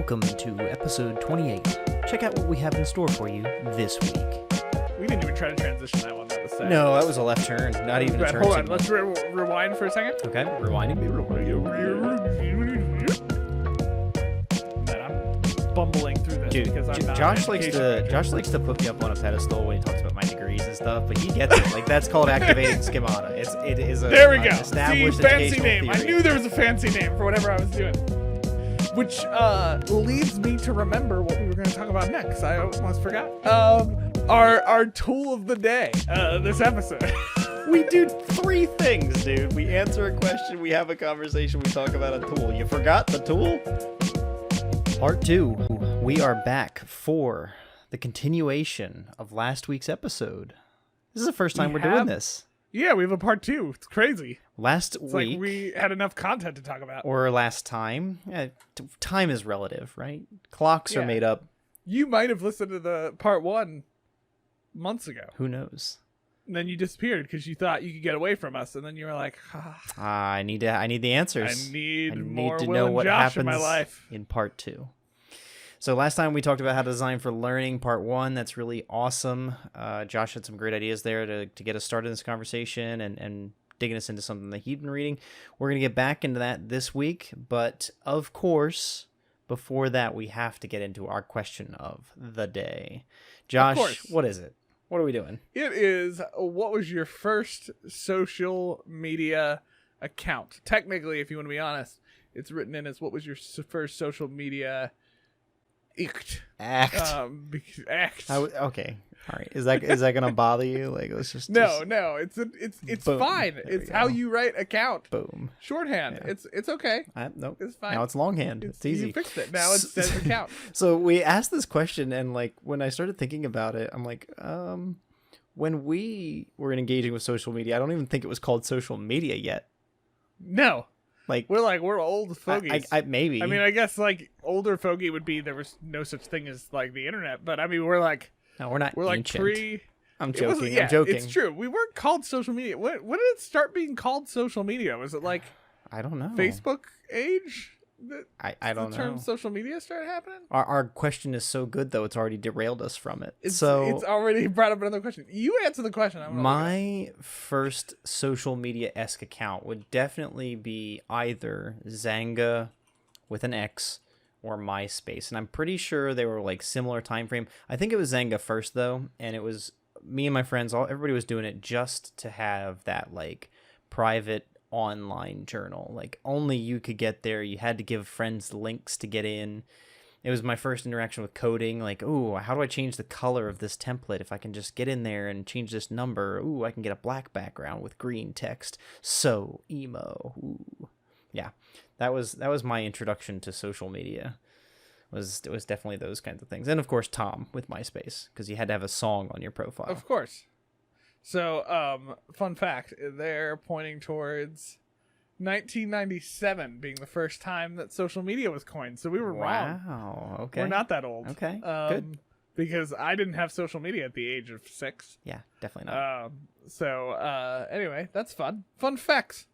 welcome to episode 28. Check out what we have in store for you this week. We didn't even try to transition that one. That was sad. No, that was a left turn. Not even a turn Hold on, signal. let's rewind for a second. Okay, rewinding. Man, I'm bumbling through this Dude, because I'm not Josh an likes education Josh likes to put me up on a pedestal when he talks about my degrees and stuff, but he gets it. Like, that's called activating schemata. It is a There we go. established See, fancy educational name. I theory. knew there was a fancy name for whatever I was doing. Which leads me to remember what we were going to talk about next. I almost forgot. Our tool of the day. This episode. We do three things, dude. We answer a question, we have a conversation, we talk about a tool. You forgot the tool? Part 2. We are back for the continuation of last week's episode. This is the first time we're doing this. Yeah, we have a part 2. It's crazy. Last It's week, like we had enough content to talk about. or last time, time is relative, right? Clocks are Yeah. made up. You might have listened to the part 1 months ago. Who knows? And then you disappeared because you thought you could get away from us, and then you were like, I need the answers. I need more to Will know and what Josh happens in my life. in part 2. So last time we talked about how to design for learning, part 1. That's really awesome. Josh had some great ideas there to get us started in this conversation and digging us into something that he'd been reading. We're going to get back into that this week, but of course, before that, we have to get into our question of the day. Josh, what is it? What are we doing? It is, what was your first social media account? Technically, if you want to be honest, it's written in as what was your first social media act. Act. Okay. All right. Is that gonna bother you? Like, let's just No, it's Boom. fine. There It's we how go. you write account. boom. Shorthand. Yeah. It's okay. Nope. It's fine. Now it's longhand. It's easy. You fixed it. Now it says account. So we asked this question, and like when I started thinking about it, I'm like, when we were engaging with social media, I don't even think it was called social media yet. No. Like We're old fogies. I maybe. I mean, I guess like older fogey would be there was no such thing as like the internet, but I mean we're like no, we're not. ancient. Pre. I'm It wasn't- joking. yeah, I'm joking. It's true. We weren't called social media. When did it start being called social media? Was it like I don't know. Facebook age? That I don't the term know. social media started happening? Our question is so good though; it's already derailed us from it. It's so already brought up another question. You answer the question. I'm gonna look my first social media-esque account would definitely be either Zanga with an X or MySpace, and I'm pretty sure they were like similar time frame. I think it was Zanga first though, and it was me and my friends. Everybody was doing it just to have that like private online journal. Like only you could get there. You had to give friends links to get in. It was my first interaction with coding. Like, ooh, how do I change the color of this template? If I can just get in there and change this number, ooh, I can get a black background with green text. So emo. Ooh. Yeah, that was my introduction to social media. It was definitely those kinds of things, and of course Tom with MySpace because you had to have a song on your profile. Of course. So, fun fact, they're pointing towards 1997 being the first time that social media was coined. So we were wrong. Wow. Okay. We're not that old. Okay. Good. Because I didn't have social media at the age of 6. Yeah, definitely not. Anyway, that's fun. Fun facts.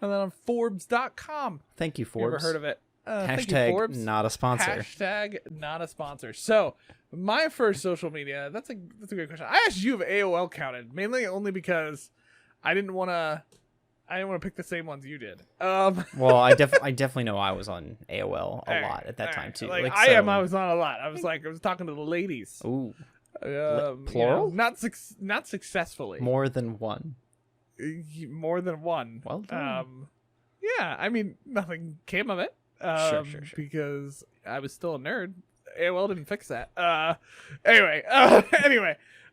And then on Forbes.com. Thank you, You ever Forbes. heard of it? Thank you, Hashtag Forbes. not a sponsor. Hashtag not a sponsor. So my first social media, that's a great question. I asked you if AOL counted, mainly only because I didn't want to pick the same ones you did. Well, I definitely know I was on AOL a lot at that time too. Like, so- I was on a lot. I was talking to the ladies. Ooh, Plural? Not successfully. more than one. More than one. Well done. Yeah, I mean, nothing came of it. Sure. Because I was still a nerd. AOL didn't fix that. Anyway. Yeah,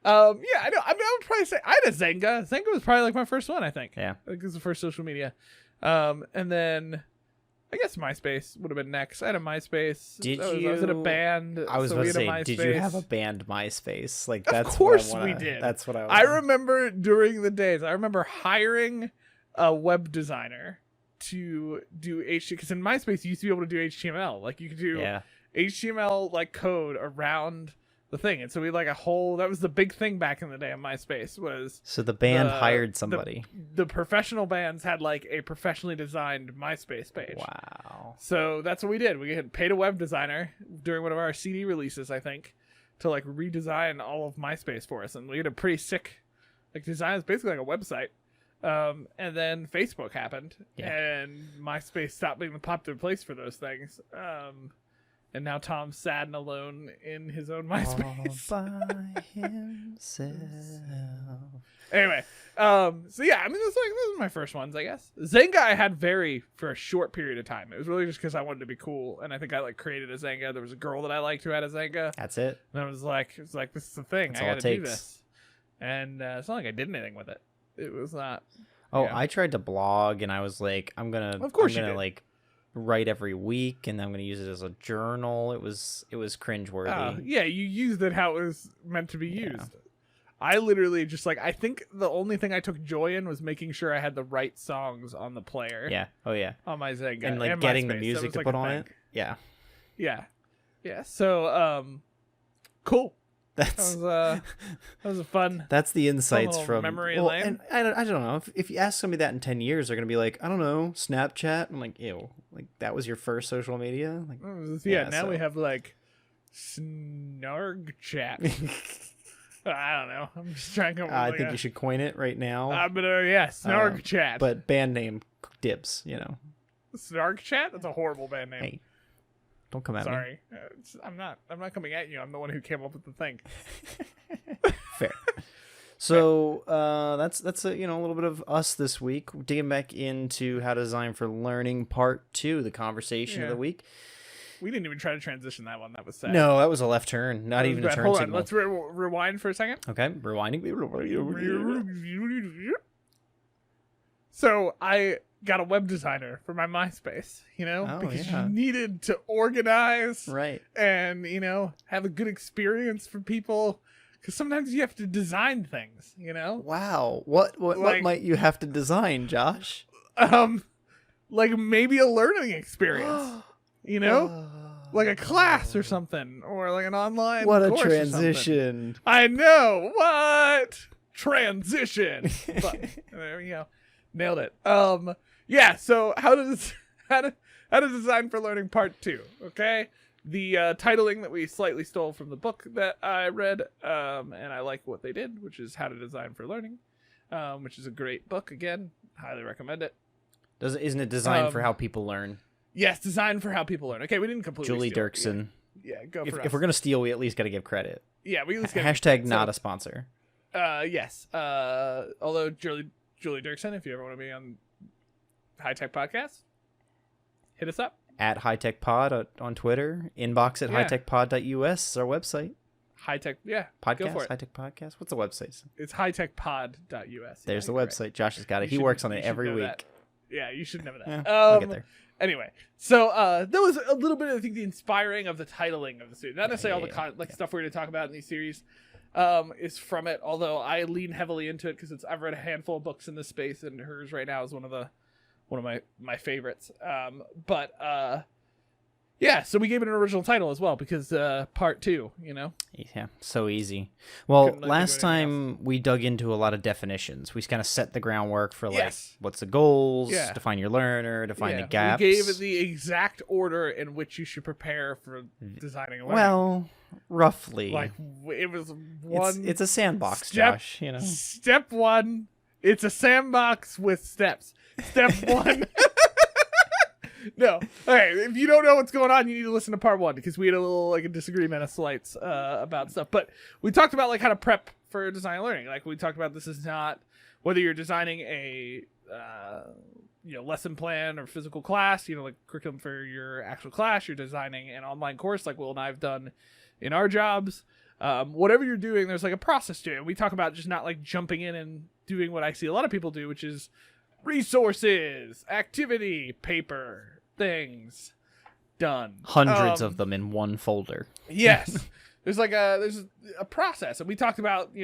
I know. I would probably say I had a Zanga. Zanga was probably like my first one, I think. Yeah. I think it was the first social media. And then I guess MySpace would have been next. I had a MySpace. I was in a band. I was so about we to had a say, did you have a MySpace. band MySpace? Like Of that's course what I we wanna, did. That's what I. I remember during the days. I remember hiring a web designer to do HTML, because in MySpace you used to be able to do HTML. Like you could do Yeah. HTML like code around the thing. And so we had like a whole, that was the big thing back in the day on MySpace was So the band the- hired somebody. the professional bands had like a professionally designed MySpace page. Wow. So that's what we did. We had paid a web designer during one of our CD releases, I think, to like redesign all of MySpace for us. And we had a pretty sick like design. It's basically like a website. And then Facebook happened, and MySpace stopped being the popular place for those things. And now Tom's sad and alone in his own MySpace. All by himself. Anyway, so yeah, I mean, those are my first ones, I guess. Zanga I had for a short period of time. It was really just because I wanted to be cool, and I think I like created a Zanga. There was a girl that I liked who had a Zanga, That's it. and I was like, this is the thing. That's I all gotta it do takes. this. And it's not like I did anything with it. It was not. Oh, Yeah. I tried to blog, and I was like, I'm gonna Of course you did. like write every week, and I'm gonna use it as a journal. It was cringeworthy. Yeah, you used it how it was meant to be Yeah. used. I literally just like, I think the only thing I took joy in was making sure I had the right songs on the player. Yeah. Oh yeah. On my Zanga. And like getting the MySpace. That music was, to like, put a on thing. it. Yeah. Yeah. So, cool. That's That was a fun. that's the insights little from memory well, lane. and I don't know if you ask somebody that in 10 years, they're gonna be like, I don't know, Snapchat. I'm like, ew, like that was your first social media. Like, Yeah, now so- we have like Snarg Chat. I don't know. I'm just trying to come up with I like think you should coin it right now. But Snarg Chat. But band name dibs, you know. Snarg Chat? That's a horrible band name. Hey, don't come at me. Sorry. I'm not coming at you. I'm the one who came up with the thing. Fair. So that's a little bit of us this week, digging back into how to design for learning part 2, the conversation of Yeah. the week. We didn't even try to transition that one. That was sad. No, that was a left turn, not That was even a bad. turn Hold on. signal. Let's rewind for a second. Okay, rewinding. So I got a web designer for my MySpace, Oh, because yeah. you needed to organize Right. and, have a good experience for people. Because sometimes you have to design things, Wow. What Like- might you have to design, Josh? Like maybe a learning experience, like a class or something, or like an online What a course or something. transition. I know what transition, but there you go, nailed it. Yeah. So how to design for learning part 2? Okay, the titling that we slightly stole from the book that I read, and I like what they did, which is How to Design for Learning, which is a great book. Again, highly recommend it. Isn't it designed for how people learn? Yes, design for how people learn. Okay, we didn't completely Julie steal it. Dirksen. Yeah, go If, for if us. we're gonna steal, we at least got to give credit. Yeah, we at least get Hashtag so- not a sponsor. Yes. Although Julie Dirksen, if you ever want to be on High Tech Podcast, hit us up. At High Tech Pod on Twitter. Inbox at Yeah. hightechpod.us is our website. High Tech, yeah. Podcast. Go for it. High Tech Podcast. What's the website? It's hightechpod.us. There's the you're right. website. Josh has got it. You He should- works on you it should every know week. that. Yeah, you should know that. Yeah, I'll get there. Anyway, so that was a little bit, I think, the inspiring of the titling of the series. Not necessarily all the stuff we're going to talk about in these series is from it. Although I lean heavily into it because I've read a handful of books in this space, and hers right now is one of my favorites. Yeah, so we gave it an original title as well because part 2, Yeah, so easy. Well, Couldn't let you last do anything time we dug into a lot of definitions. We kind of set the groundwork for like Yes. what's the goals, Yeah. define your learner, define the Yeah, gaps. We gave it the exact order in which you should prepare for designing a learning. well, roughly. like it was one. it's a sandbox, step- Josh. You know. Step 1, it's a sandbox with steps. Step 1. No. Okay, if you don't know what's going on, you need to listen to part 1 because we had a little like a disagreement of slights about stuff. But we talked about like how to prep for design and learning. Like we talked about, this is not whether you're designing a lesson plan or physical class, like curriculum for your actual class, you're designing an online course like Will and I have done in our jobs. Whatever you're doing, there's like a process to it. We talk about just not like jumping in and doing what I see a lot of people do, which is resources, activity, paper, things, done. Hundreds of them in one folder. Yes. There's a process. And we talked about,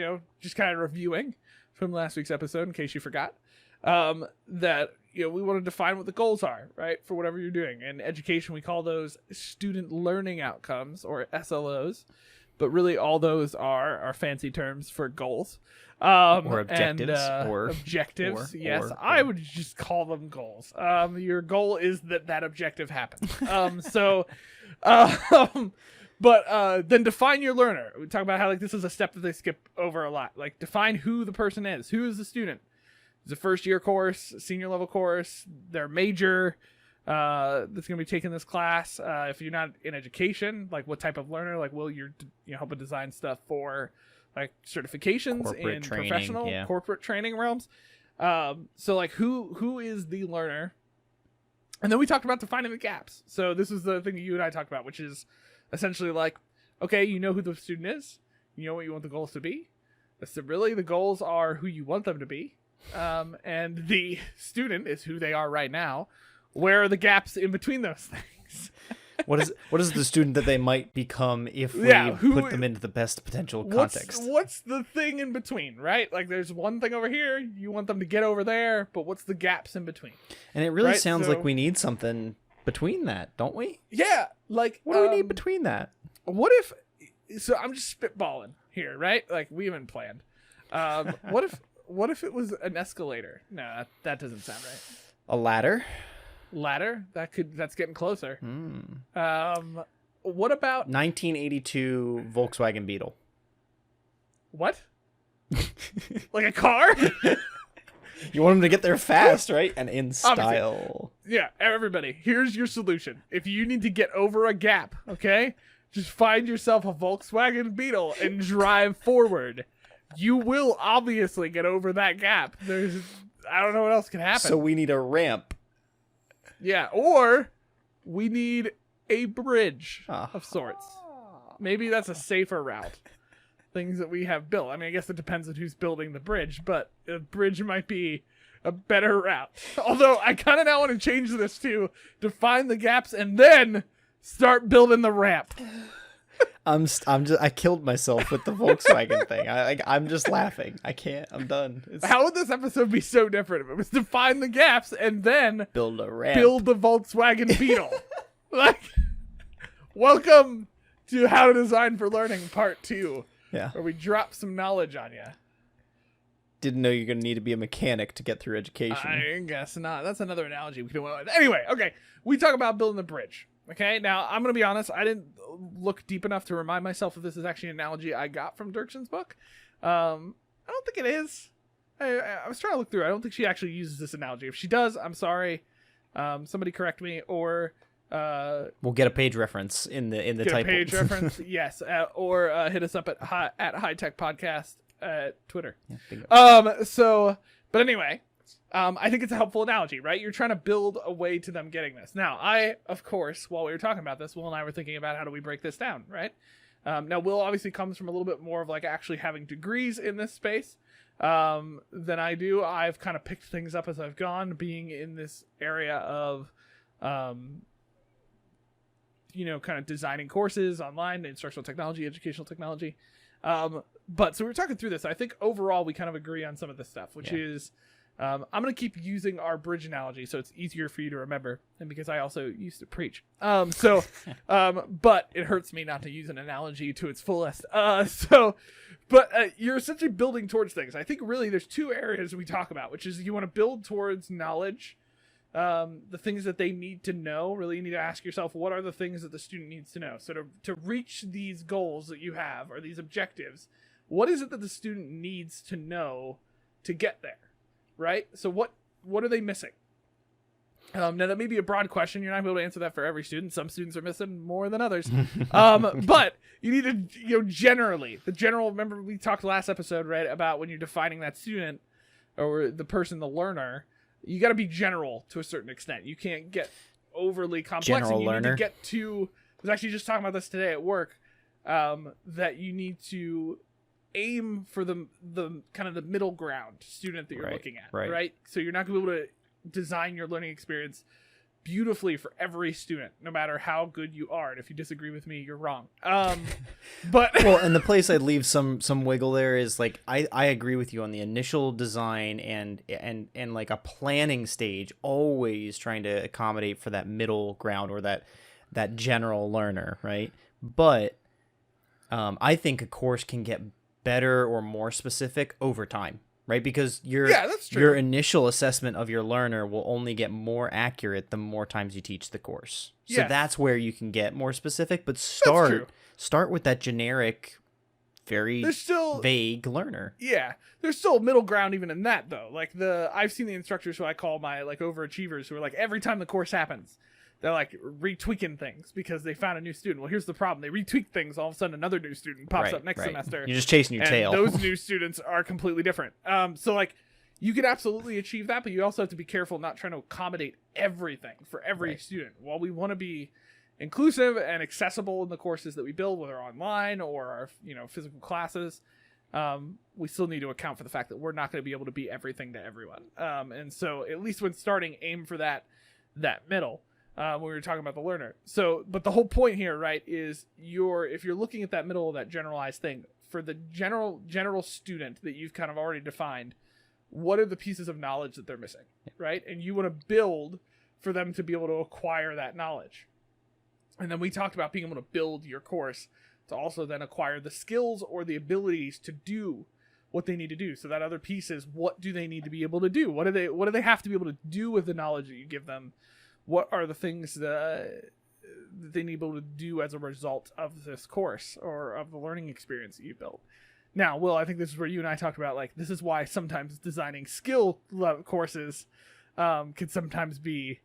just kind of reviewing from last week's episode in case you forgot, that, we want to define what the goals are, right? For whatever you're doing. In education, we call those student learning outcomes or SLOs. but really all those are fancy terms for goals. Or objectives, and, or objectives. or- Yes, or- I would just call them goals. Your goal is that objective happens. But then define your learner. We talk about how like this is a step that they skip over a lot. Like define who the person is. Who is the student? It's a first year course, senior level course, their major that's going to be taking this class. If you're not in education, like what type of learner? Like will you helping design stuff for like certifications Corporate in training, professional yeah. corporate training realms? So like who is the learner? And then we talked about defining the gaps. So this is the thing that you and I talked about, which is essentially like, okay, you know who the student is. You know what you want the goals to be. So really, the goals are who you want them to be. And the student is who they are right now. Where are the gaps in between those things? What is the student that they might become if we put them into the best potential context? What's the thing in between, right? Like there's one thing over here, you want them to get over there, but what's the gaps in between? And it really right? sounds like we need something between that, don't we? Yeah, like What do we need between that? What if? So I'm just spitballing here, right? Like we haven't planned. What if it was an escalator? No, that doesn't sound right. A ladder? Ladder? That's getting closer. Hmm. What about 1982 Volkswagen Beetle. what? Like a car? You want them to get there fast, right? And in style. Yeah, everybody, here's your solution. If you need to get over a gap, okay? Just find yourself a Volkswagen Beetle and drive forward. You will obviously get over that gap. I don't know what else can happen. So we need a ramp. Yeah, or we need a bridge Ah. of sorts. Maybe that's a safer route. Things that we have built. I mean, I guess it depends on who's building the bridge, but a bridge might be a better route. Although I kind of now want to change this to define the gaps and then start building the ramp. I killed myself with the Volkswagen thing. I'm just laughing. I can't. I'm done. How would this episode be so different if it was define the gaps and then Build a ramp. build the Volkswagen Beetle? Like, welcome to How to Design for Learning Part 2, Yeah. where we drop some knowledge on you. Didn't know you're gonna need to be a mechanic to get through education. I guess not. That's another analogy we can go with. Anyway, okay. We talk about building the bridge. Okay, now I'm going to be honest. I didn't look deep enough to remind myself if this is actually an analogy I got from Dirkson's book. I don't think it is. I was trying to look through. I don't think she actually uses this analogy. If she does, I'm sorry. Somebody correct me, or We'll get a page reference in the get typo. a page reference. Yes, or hit us up at High Tech Podcast at Twitter. Yeah, bingo. But anyway, I think it's a helpful analogy, right? You're trying to build a way to them getting this. Now, of course, while we were talking about this, Will and I were thinking about how do we break this down, right? Now, Will obviously comes from a little bit more of like actually having degrees in this space than I do. I've kind of picked things up as I've gone, being in this area of, kind of designing courses online, instructional technology, educational technology. But so we're talking through this. I think overall we kind of agree on some of this stuff, which is I'm going to keep using our bridge analogy so it's easier for you to remember, and because I also used to preach. But it hurts me not to use an analogy to its fullest. But you're essentially building towards things. I think really there's two areas we talk about, which is you want to build towards knowledge, the things that they need to know. Really, you need to ask yourself, what are the things that the student needs to know? So to reach these goals that you have, or these objectives, what is it that the student needs to know to get there? Right? So what are they missing? Now that may be a broad question. You're not going to be able to answer that for every student. Some students are missing more than others. But you need to, generally, remember we talked last episode, right, about when you're defining that student or the person, the learner, you got to be general to a certain extent. You can't get overly complex. General and you learner. need to get to, I was actually just talking about this today at work, that you need to aim for the kind of the middle ground student that you're looking at, right? So you're not going to be able to design your learning experience beautifully for every student, no matter how good you are. And if you disagree with me, you're wrong. But Well, and the place I'd leave some wiggle there is like I agree with you on the initial design and like a planning stage, always trying to accommodate for that middle ground or that general learner, right? But I think a course can get better or more specific over time, right? Because Yeah, that's true. your initial assessment of your learner will only get more accurate the more times you teach the course. So Yes. that's where you can get more specific, but true. start with that generic, very There's still vague learner. Yeah, there's still a middle ground even in that though. Like I've seen the instructors who I call my like overachievers, who are like every time the course happens, they're like retweaking things because they found a new student. Well, here's the problem: they retweak things, all of a sudden another new student pops up next semester. You're just chasing your and tail. Those new students are completely different. So like you can absolutely achieve that, but you also have to be careful not trying to accommodate everything for every student. While we want to be inclusive and accessible in the courses that we build, whether online or our physical classes, we still need to account for the fact that we're not going to be able to be everything to everyone. And so at least when starting, aim for that middle. When we were talking about the learner. So, but the whole point here, right, is if you're looking at that middle of that generalized thing, for the general student that you've kind of already defined, what are the pieces of knowledge that they're missing, right? And you want to build for them to be able to acquire that knowledge. And then we talked about being able to build your course to also then acquire the skills or the abilities to do what they need to do. So that other piece is, what do they need to be able to do? What do they have to be able to do with the knowledge that you give them? What are the things that they need to be able to do as a result of this course or of the learning experience that you built? Now, Will, I think this is where you and I talked about, like, this is why sometimes designing skill courses can sometimes be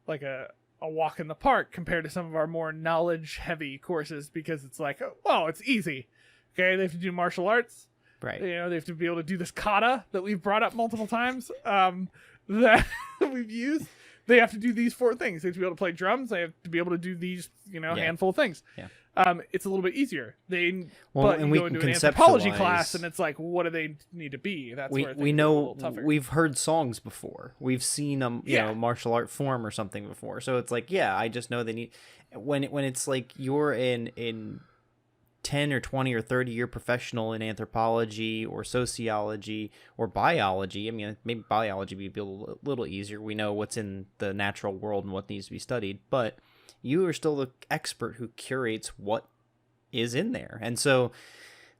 like a walk in the park compared to some of our more knowledge-heavy courses, because it's like, oh, it's easy. Okay, they have to do martial arts. Right. They have to be able to do this kata that we've brought up multiple times that we've used. They have to do these 4 things. They have to be able to play drums. They have to be able to do these, handful of things. Yeah. It's a little bit easier. But you and we go into can an anthropology conceptualize- class, and it's like, what do they need to be? That's where we things get a little know tougher. we've heard songs before. We've seen them, martial art form or something before. So it's like, I just know they need when it's like you're in 10 or 20 or 30 year professional in anthropology or sociology or biology. I mean, maybe biology would be a little easier. We know what's in the natural world and what needs to be studied, but you are still the expert who curates what is in there. And so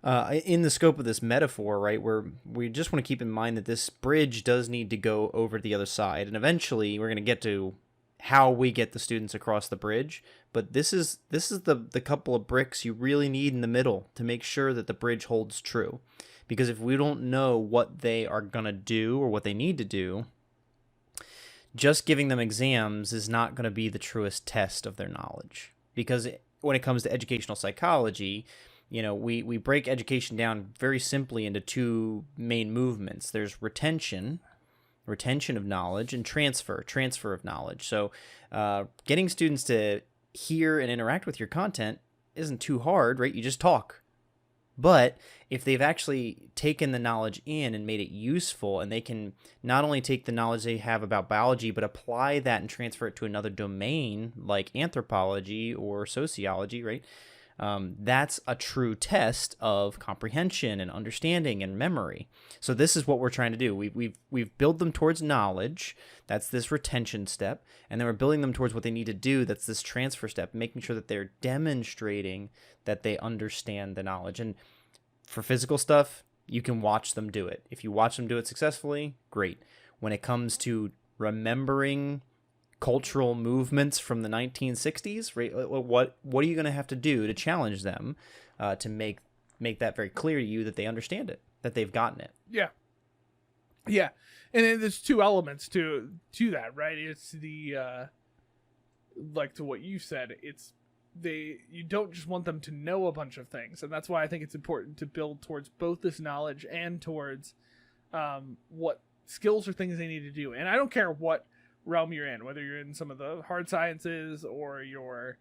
in the scope of this metaphor, right, where we just want to keep in mind that this bridge does need to go over to the other side. And eventually we're going to get to how we get the students across the bridge, but this is the couple of bricks you really need in the middle to make sure that the bridge holds true. Because if we don't know what they are going to do or what they need to do, just giving them exams is not going to be the truest test of their knowledge. Because when it comes to educational psychology, we break education down very simply into 2 main movements. There's retention of knowledge, and transfer of knowledge. So getting students to hear and interact with your content isn't too hard, right? You just talk. But if they've actually taken the knowledge in and made it useful, and they can not only take the knowledge they have about biology, but apply that and transfer it to another domain like anthropology or sociology, right? That's a true test of comprehension and understanding and memory. So this is what we're trying to do. We've built them towards knowledge. That's this retention step. And then we're building them towards what they need to do. That's this transfer step, making sure that they're demonstrating that they understand the knowledge. And for physical stuff, you can watch them do it. If you watch them do it successfully, great. When it comes to remembering cultural movements from the 1960s, right? What are you going to have to do to challenge them to make that very clear to you that they understand it, that they've gotten it? Yeah, and then there's 2 elements to that, right? It's the like to what you said. It's you don't just want them to know a bunch of things, and that's why I think it's important to build towards both this knowledge and towards what skills or things they need to do. And I don't care what realm you're in, whether you're in some of the hard sciences or you're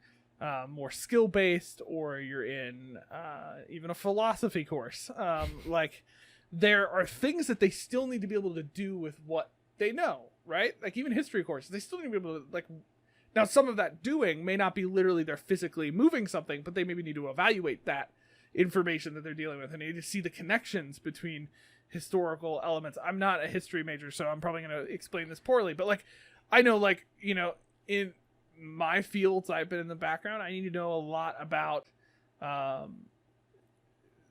more skill based, or you're in even a philosophy course. Like, there are things that they still need to be able to do with what they know, right? Like even history courses, they still need to be able to, like, now some of that doing may not be literally they're physically moving something, but they maybe need to evaluate that information that they're dealing with, and they need to see the connections between historical elements. I'm not a history major, so I'm probably going to explain this poorly, but like, I know, like, in my fields I've been in the background, I need to know a lot about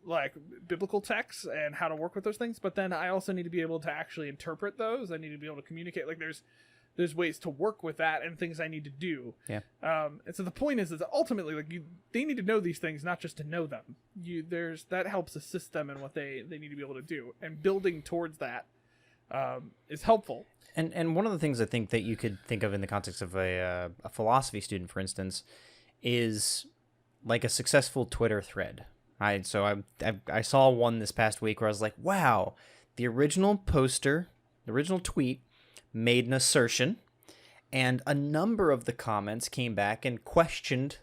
like biblical texts and how to work with those things, but then I also need to be able to actually interpret those. I need to be able to communicate. Like there's ways to work with that and things I need to do. Yeah. And so the point is ultimately like they need to know these things, not just to know them. That helps assist them in what they need to be able to do, and building towards that is helpful. And one of the things I think that you could think of in the context of a philosophy student, for instance, is like a successful Twitter thread. I saw one this past week where I was like, wow, the original poster, the original tweet made an assertion, and a number of the comments came back and questioned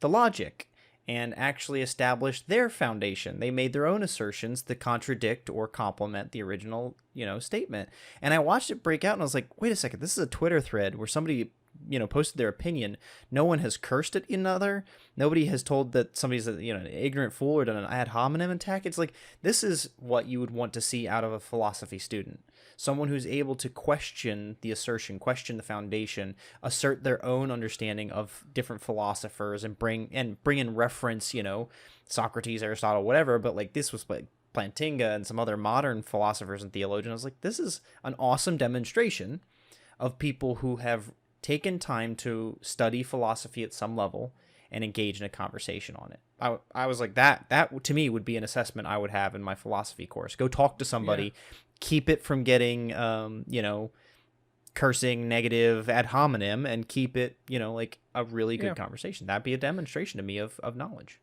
the logic and actually established their foundation. They made their own assertions that contradict or complement the original, statement. And I watched it break out and I was like, wait a second, this is a Twitter thread where somebody posted their opinion. No one has cursed at another. Nobody has told that somebody's an ignorant fool or done an ad hominem attack. It's like, this is what you would want to see out of a philosophy student. Someone who's able to question the assertion, question the foundation, assert their own understanding of different philosophers, and bring in reference, Socrates, Aristotle, whatever. But like, this was like Plantinga and some other modern philosophers and theologians. I was like, this is an awesome demonstration of people who have taken time to study philosophy at some level and engage in a conversation on it. I was like, that to me would be an assessment I would have in my philosophy course. Go talk to somebody, keep it from getting, cursing, negative, ad hominem, and keep it, like a really good conversation. That'd be a demonstration to me of knowledge.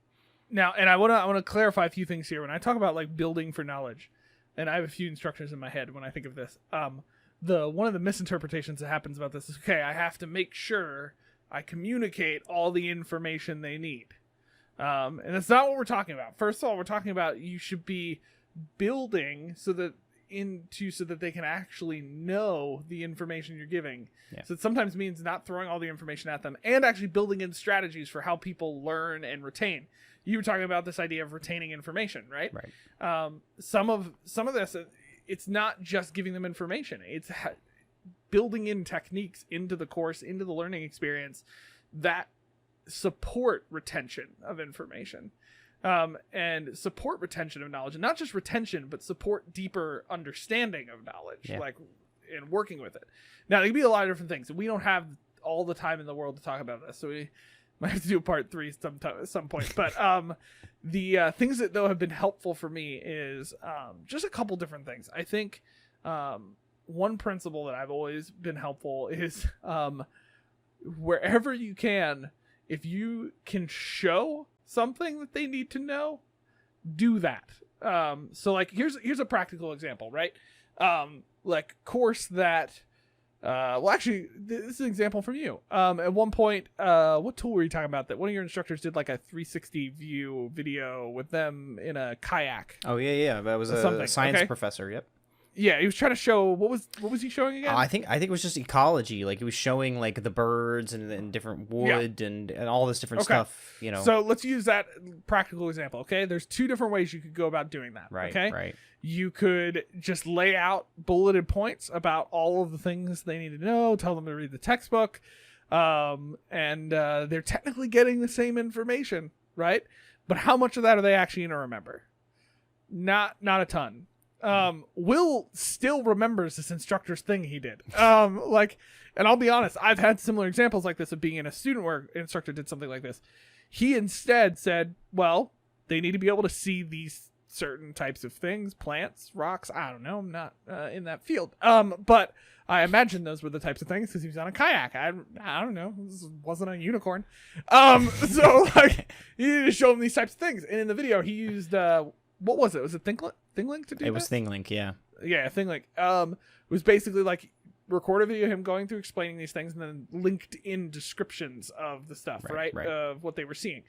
Now, and I want to clarify a few things here. When I talk about like building for knowledge, and I have a few instructions in my head when I think of this, one of the misinterpretations that happens about this is, okay, I have to make sure I communicate all the information they need. And that's not what we're talking about. First of all, we're talking about you should be building so that they can actually know the information you're giving. Yeah. So it sometimes means not throwing all the information at them, and actually building in strategies for how people learn and retain. You were talking about this idea of retaining information, right? Right. Some of this, it's not just giving them information. It's building in techniques into the course, into the learning experience that support retention of information, and support retention of knowledge, and not just retention, but support deeper understanding of knowledge, like in working with it. Now, there can be a lot of different things. We don't have all the time in the world to talk about this, so we might have to do a part 3 at some point. But the things that, though, have been helpful for me is just a couple different things. I think one principle that I've always been helpful is wherever you can, if you can show something that they need to know, do that. So like here's a practical example, right? Like course that actually this is an example from you. At one point, what tool were you talking about that one of your instructors did like a 360 view video with them in a kayak? Oh yeah, that was a science professor. Yep. Yeah, he was trying to show what was he showing again? I think it was just ecology. Like he was showing like the birds and different wood and all this different stuff. So let's use that practical example. Okay, there's 2 different ways you could go about doing that. Right. Okay. Right. You could just lay out bulleted points about all of the things they need to know. Tell them to read the textbook, and they're technically getting the same information, right? But how much of that are they actually going to remember? Not a ton. Will still remembers this instructor's thing he did. And I'll be honest, I've had similar examples like this of being in a student where an instructor did something like this. He instead said, well, they need to be able to see these certain types of things, plants, rocks. I don't know. I'm not in that field. But I imagine those were the types of things because he was on a kayak. I don't know. This wasn't a unicorn. So like he needed to show him these types of things. And in the video, he used what was it? Was it ThinkLink to do it? Was ThinkLink, yeah. Yeah, ThinkLink. It was basically like record a video of him going through explaining these things and then linked in descriptions of the stuff, right? Of what they were seeing.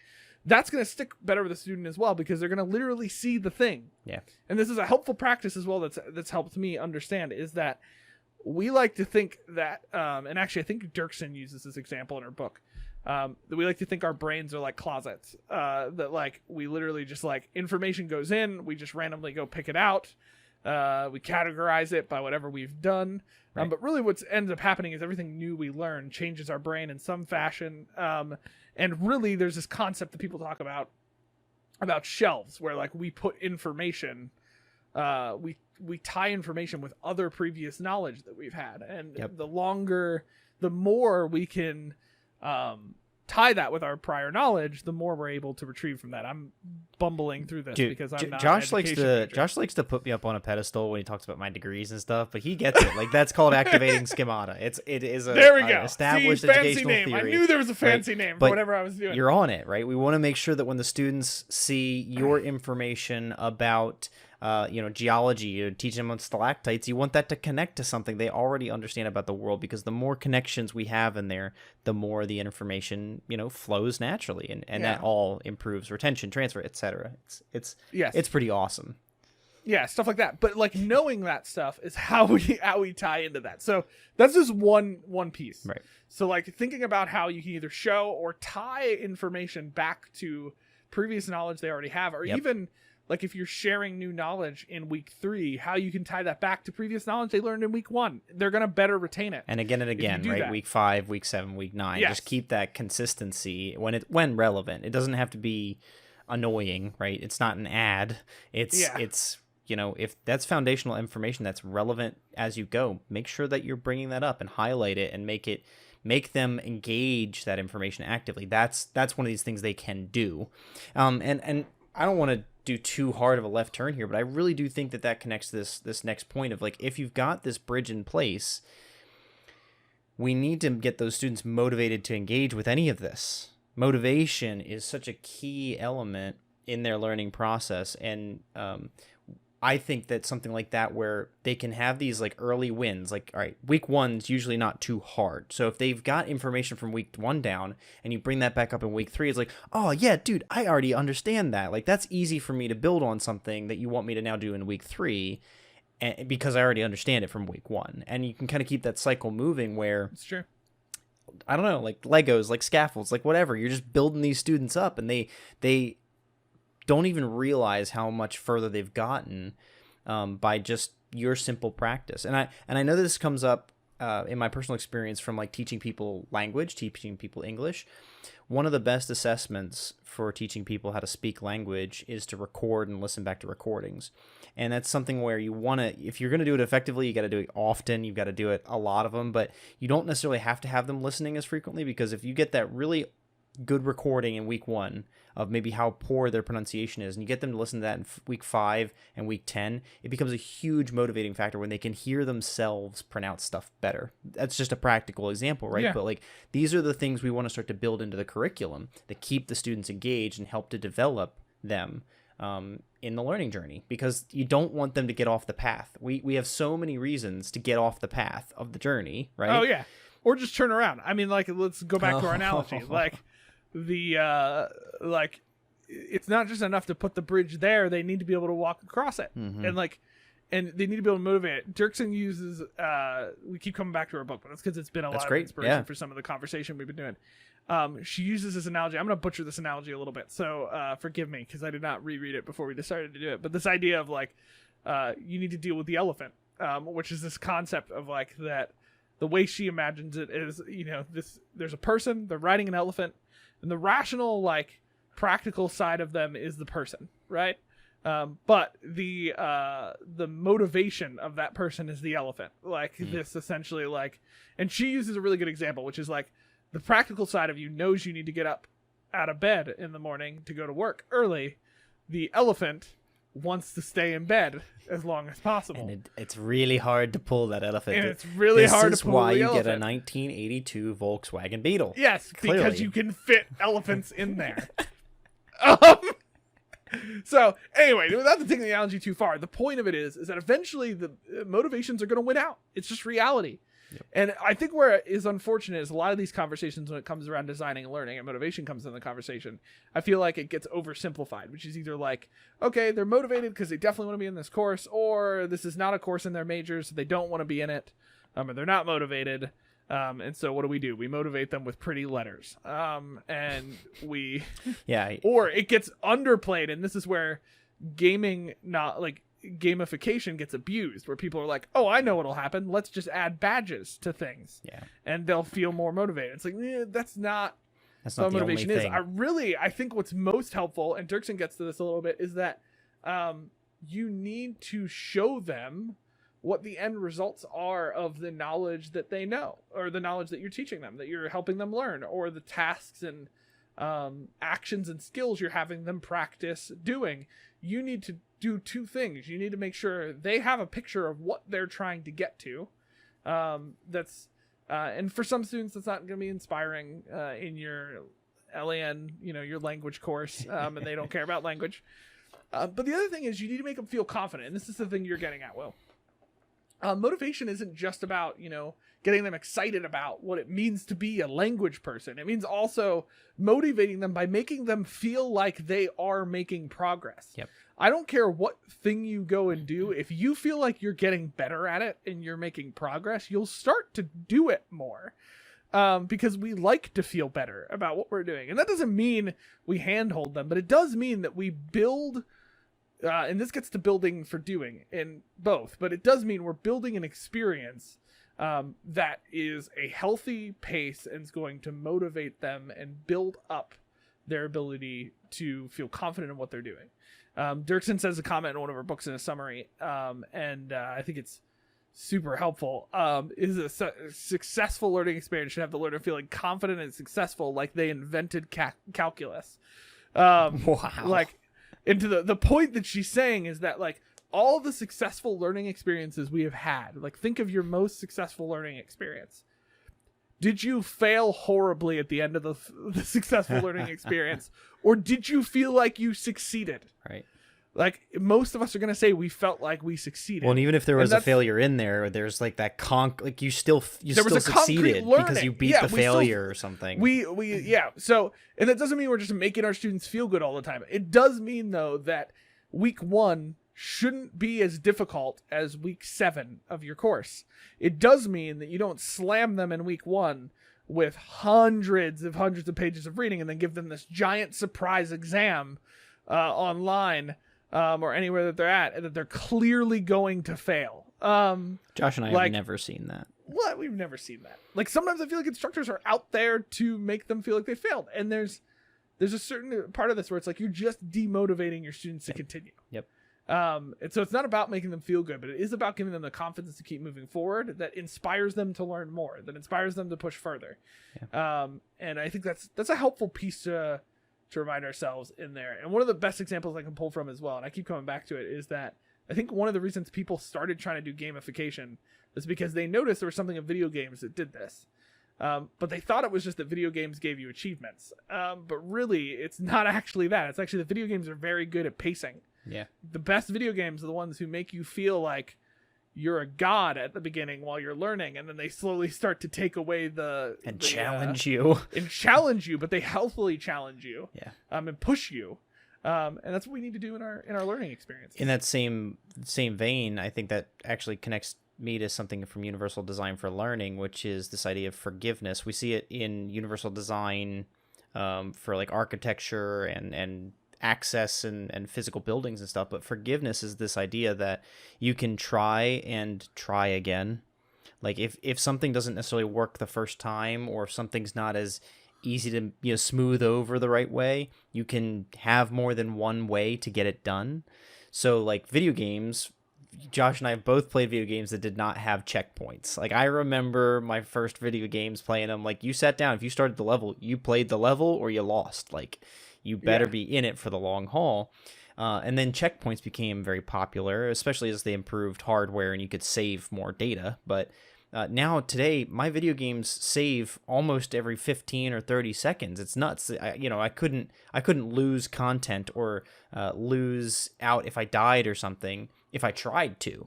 That's going to stick better with the student as well because they're going to literally see the thing. Yeah. And this is a helpful practice as well that's helped me understand is that we like to think that, and actually I think Dirksen uses this example in her book, that we like to think our brains are like closets, that like we literally just like information goes in, we just randomly go pick it out, we categorize it by whatever we've done. Right. But really what ends up happening is everything new we learn changes our brain in some fashion. And really there's this concept that people talk about about shelves, where like we put information, we tie information with other previous knowledge that we've had, and Yep. the more we can tie that with our prior knowledge, the more we're able to retrieve from that. I'm bumbling through this Dude, because I'm not Josh an likes education to major. Josh likes to put me up on a pedestal when he talks about my degrees and stuff, but he gets it. Like that's called activating schemata. It is a There we an go. established See, fancy educational name. theory. I knew there was a fancy name for But whatever I was doing. You're on it, right? We want to make sure that when the students see your information about geology, you're teaching them on stalactites, you want that to connect to something they already understand about the world, because the more connections we have in there, the more the information, flows naturally, and that Yeah. all improves retention, transfer, etc. Yes. It's pretty awesome. Yeah, stuff like that. But like knowing that stuff is how we tie into that. So that's just one piece. Right. So like thinking about how you can either show or tie information back to previous knowledge they already have, or Yep. even like if you're sharing new knowledge in week 3, how you can tie that back to previous knowledge they learned in week 1. They're gonna better retain it. And again, do right? that. Week 5, week 7, week 9. Yes. Just keep that consistency when relevant. It doesn't have to be annoying, right? It's not an ad. It's if that's foundational information that's relevant as you go, make sure that you're bringing that up and highlight it and make them engage that information actively. That's one of these things they can do. And I don't want to do too hard of a left turn here, but I really do think that connects to this next point of like, if you've got this bridge in place, we need to get those students motivated to engage with any of this. Motivation is such a key element in their learning process, and I think that something like that, where they can have these like early wins, like, all right, week 1's usually not too hard. So if they've got information from week 1 down and you bring that back up in week 3, it's like, oh yeah, dude, I already understand that. Like that's easy for me to build on something that you want me to now do in week 3, and because I already understand it from week 1. And you can kind of keep that cycle moving where, It's true. I don't know, like Legos, like scaffolds, like whatever. You're just building these students up, and they don't even realize how much further they've gotten by just your simple practice. And I know that this comes up in my personal experience from like teaching people language, teaching people English. One of the best assessments for teaching people how to speak language is to record and listen back to recordings. And that's something where you want to, if you're going to do it effectively, you got to do it often. You've got to do it a lot of them, but you don't necessarily have to have them listening as frequently, because if you get that really good recording in week 1 of maybe how poor their pronunciation is, and you get them to listen to that in week 5 and week 10, it becomes a huge motivating factor when they can hear themselves pronounce stuff better. That's just a practical example, right? Yeah. But like, these are the things we want to start to build into the curriculum that keep the students engaged and help to develop them in the learning journey, because you don't want them to get off the path. We have so many reasons to get off the path of the journey, right? Oh yeah. Or just turn around. I mean, like, let's go back to our analogy. Like like it's not just enough to put the bridge there. They need to be able to walk across it. Mhm. And they need to be able to motivate it. Dirksen uses we keep coming back to her book, but that's because it's been a lot of great. inspiration Yeah. for some of the conversation we've been doing. She uses this analogy. I'm going to butcher this analogy a little bit, so forgive me, because I did not reread it before we decided to do it. But this idea of like you need to deal with the elephant, which is this concept of like that. The way she imagines it is, there's a person, they're riding an elephant, and the rational, like, practical side of them is the person, right? But the motivation of that person is the elephant. Like, this essentially, like, and she uses a really good example, which is like, the practical side of you knows you need to get up out of bed in the morning to go to work early. The elephant wants to stay in bed as long as possible. And it's really hard to pull that elephant. And it's really hard to pull This is why the you elephant. get a 1982 Volkswagen Beetle. Yes, Clearly. because you can fit elephants in there. um, so anyway, without taking the analogy too far, the point of it is that eventually the motivations are going to win out. It's just reality. Yep. And I think where it is unfortunate is a lot of these conversations when it comes around designing and learning and motivation comes in the conversation, I feel like it gets oversimplified, which is either like, okay, they're motivated because they definitely want to be in this course, or this is not a course in their major, so they don't want to be in it, or they're not motivated. And so what do? We motivate them with pretty letters. And we, Yeah. or it gets underplayed. And this is where gamification gets abused, where people are like, oh, I know what'll happen. Let's just add badges to things. Yeah. And they'll feel more motivated. It's like, that's not That's not the only motivation is. thing. I think what's most helpful, and Dirksen gets to this a little bit, is that you need to show them what the end results are of the knowledge that they know, or the knowledge that you're teaching them, that you're helping them learn, or the tasks and actions and skills you're having them practice doing. You need to do two things. You need to make sure they have a picture of what they're trying to get to. And for some students, that's not going to be inspiring in your LAN, your language course, and they don't care about language. But the other thing is you need to make them feel confident. And this is the thing you're getting at, Will. Motivation isn't just about, getting them excited about what it means to be a language person. It means also motivating them by making them feel like they are making progress. Yep. I don't care what thing you go and do. If you feel like you're getting better at it and you're making progress, you'll start to do it more. Because we like to feel better about what we're doing. And that doesn't mean we handhold them, but it does mean that we build, and this gets to building for doing in both, but it does mean we're building an experience that is a healthy pace and is going to motivate them and build up their ability to feel confident in what they're doing. Dirksen says a comment in one of our books in a summary, and I think it's super helpful, is a successful learning experience should have the learner feeling confident and successful like they invented calculus. Wow. Like, and to the point that she's saying is that, like, all the successful learning experiences we have had, like, think of your most successful learning experience. Did you fail horribly at the end of the successful learning experience, or did you feel like you succeeded? Right. Like, most of us are going to say we felt like we succeeded. Well, and even if there was a failure in there, there's like that you still succeeded because you beat the failure or something. Yeah. So, and that doesn't mean we're just making our students feel good all the time. It does mean, though, that week 1 shouldn't be as difficult as week 7 of your course. It does mean that you don't slam them in week 1 with hundreds of pages of reading and then give them this giant surprise exam online or anywhere that they're at, and that they're clearly going to fail. Josh and I have never seen that. What? We've never seen that. Like, sometimes I feel like instructors are out there to make them feel like they failed, and there's a certain part of this where it's like you're just demotivating your students to continue. Yep. And so it's not about making them feel good, but it is about giving them the confidence to keep moving forward, that inspires them to learn more, that inspires them to push further. Yeah. And I think that's a helpful piece to remind ourselves in there. And one of the best examples I can pull from as well, and I keep coming back to it, is that I think one of the reasons people started trying to do gamification is because they noticed there was something in video games that did this. But they thought it was just that video games gave you achievements. But really, it's not actually that. It's actually that video games are very good at pacing. Yeah. The best video games are the ones who make you feel like you're a god at the beginning while you're learning, and then they slowly start to take away challenge you. And challenge you, but they healthily challenge you. Yeah. And push you. And that's what we need to do in our learning experience. In that same vein, I think that actually connects me to something from Universal Design for Learning, which is this idea of forgiveness. We see it in Universal Design for like architecture and access and physical buildings and stuff, but forgiveness is this idea that you can try and try again. Like if something doesn't necessarily work the first time, or if something's not as easy to smooth over the right way, you can have more than one way to get it done. So like video games, Josh and I have both played video games that did not have checkpoints. Like, I remember my first video games playing them, like, you sat down, if you started the level, you played the level or you lost. Like, you better be in it for the long haul. And then checkpoints became very popular, especially as they improved hardware and you could save more data. But now today, my video games save almost every 15 or 30 seconds. It's nuts. I couldn't lose content or lose out if I died or something if I tried to.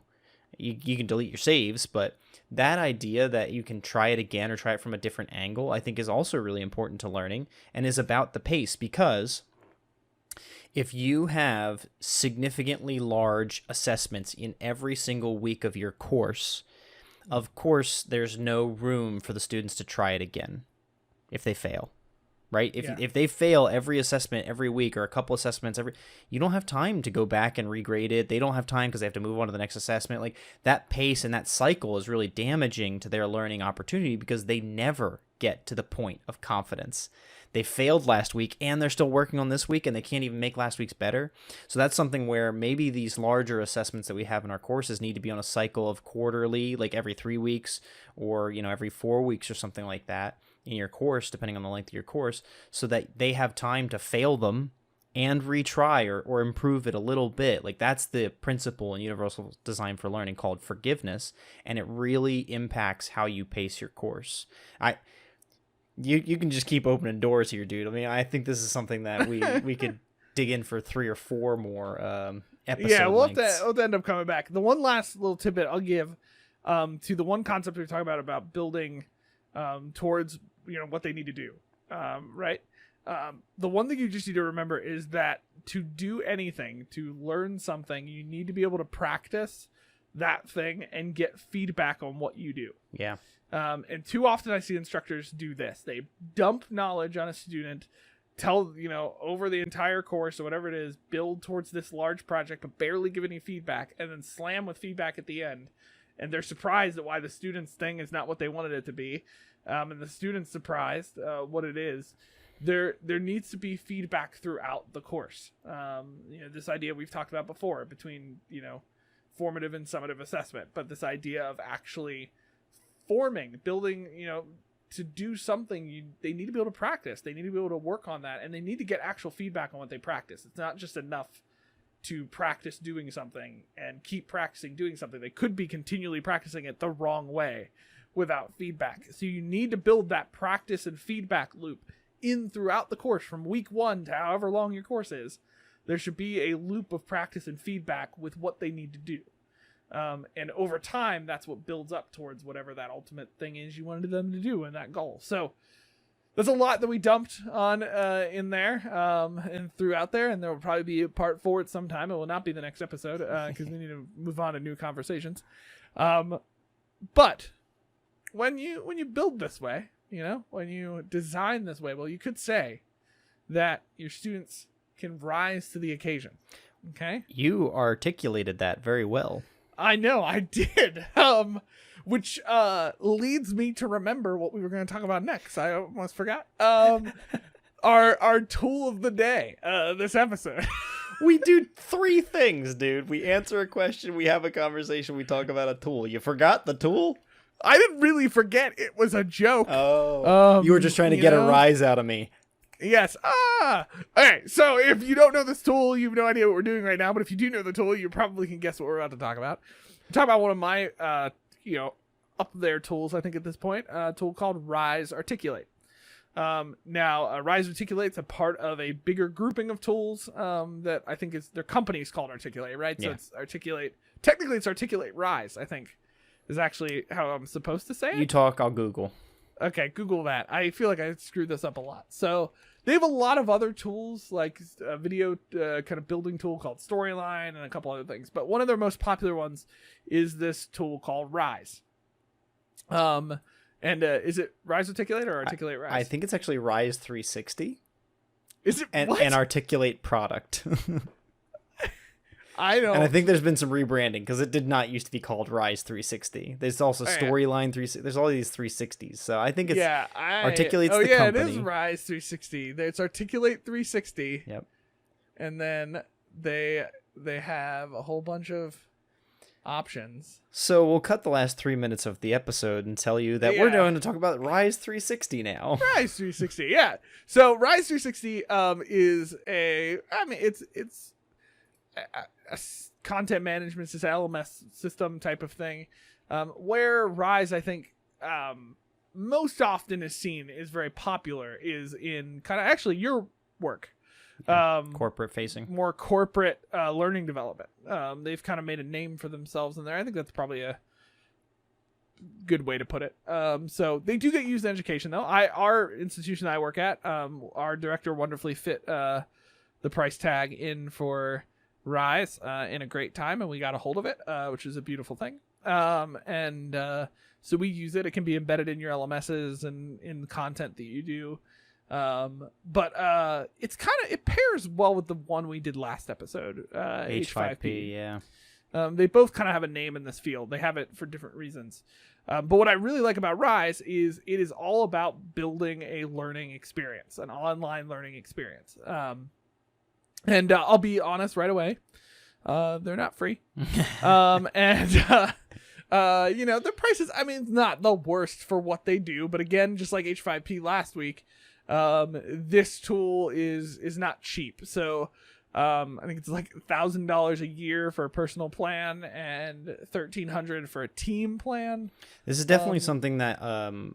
You can delete your saves, but that idea that you can try it again or try it from a different angle, I think is also really important to learning and is about the pace, because if you have significantly large assessments in every single week of your course, of course, there's no room for the students to try it again if they fail, right? If they fail every assessment every week, or a couple assessments you don't have time to go back and regrade it. They don't have time because they have to move on to the next assessment. Like, that pace and that cycle is really damaging to their learning opportunity, because they never get to the point of confidence. They failed last week and they're still working on this week and they can't even make last week's better. So that's something where maybe these larger assessments that we have in our courses need to be on a cycle of quarterly, like every 3 weeks or, every 4 weeks or something like that in your course, depending on the length of your course, so that they have time to fail them and retry or improve it a little bit. Like that's the principle in Universal Design for Learning called forgiveness, and it really impacts how you pace your course. You can just keep opening doors here, dude. I mean, I think this is something that we could dig in for 3 or 4 more episode Yeah, we'll lengths. have to end up coming back. The one last little tidbit I'll give to the one concept we were talking about building towards what they need to do, right? The one thing you just need to remember is that to do anything, to learn something, you need to be able to practice that thing and get feedback on what you do. Yeah. And too often I see instructors do this. They dump knowledge on a student, tell, over the entire course or whatever it is, build towards this large project, but barely give any feedback, and then slam with feedback at the end. And they're surprised at why the student's thing is not what they wanted it to be. And the student's surprised what it is. There needs to be feedback throughout the course. This idea we've talked about before between, formative and summative assessment, but this idea of actually building, to do something, they need to be able to practice. They need to be able to work on that, and they need to get actual feedback on what they practice. It's not just enough to practice doing something and keep practicing doing something. They could be continually practicing it the wrong way without feedback. So you need to build that practice and feedback loop in throughout the course from week 1 to however long your course is. There should be a loop of practice and feedback with what they need to do. And over time, that's what builds up towards whatever that ultimate thing is you wanted them to do in that goal. So there's a lot that we dumped on in there and throughout there, and there will probably be a part 4 at some time. It will not be the next episode because we need to move on to new conversations. But when you build this way, when you design this way, well, you could say that your students can rise to the occasion. Okay? You articulated that very well. I know, I did. Which leads me to remember what we were going to talk about next. I almost forgot. Our tool of the day this episode. We do 3 things, dude. We answer a question, we have a conversation, we talk about a tool. You forgot the tool? I didn't really forget. It was a joke. Oh. You were just trying to get a rise out of me. Yes. Okay, so if you don't know this tool, you have no idea what we're doing right now, but if you do know the tool, you probably can guess what we're about to talk about. We're talking about one of my, up there tools, I think at this point, a tool called Rise Articulate. Now, Rise Articulate's a part of a bigger grouping of tools that I think their company is called Articulate, right? Yeah. So it's Articulate. Technically, it's Articulate Rise, I think, is actually how I'm supposed to say it. You talk, I'll Google. Okay, Google that. I feel like I screwed this up a lot. So they have a lot of other tools, like a video kind of building tool called Storyline and a couple other things. But one of their most popular ones is this tool called Rise. And is it Rise Articulate or Articulate Rise? I think it's actually Rise 360. Is it and, what? and Articulate Product. I don't. And I think there's been some rebranding because it did not used to be called Rise 360. There's also Storyline 360. There's all these 360s. So I think it's Articulate's the company. It is Rise 360. It's Articulate 360. Yep. And then they have a whole bunch of options. So we'll cut the last 3 minutes of the episode and tell you that we're going to talk about Rise 360 now. Rise 360, yeah. So Rise 360 is it's a content management system, LMS system type of thing, where Rise, I think, most often is seen is very popular is in kind of actually your work. Corporate facing. More corporate learning development. They've kind of made a name for themselves in there. I think that's probably a good way to put it. So they do get used in education, though. Our institution I work at, our director wonderfully fit the price tag in for Rise in a great time, and we got a hold of it, which is a beautiful thing. So we use it. It can be embedded in your LMSs and in the content that you do. But it pairs well with the one we did last episode, H5P. Yeah. They both kind of have a name in this field. They have it for different reasons. But what I really like about Rise is it is all about building a learning experience, an online learning experience. And I'll be honest right away. They're not free. Their prices, I mean, it's not the worst for what they do. But again, just like H5P last week, this tool is not cheap. So I think it's like $1,000 a year for a personal plan and $1,300 for a team plan. This is definitely something that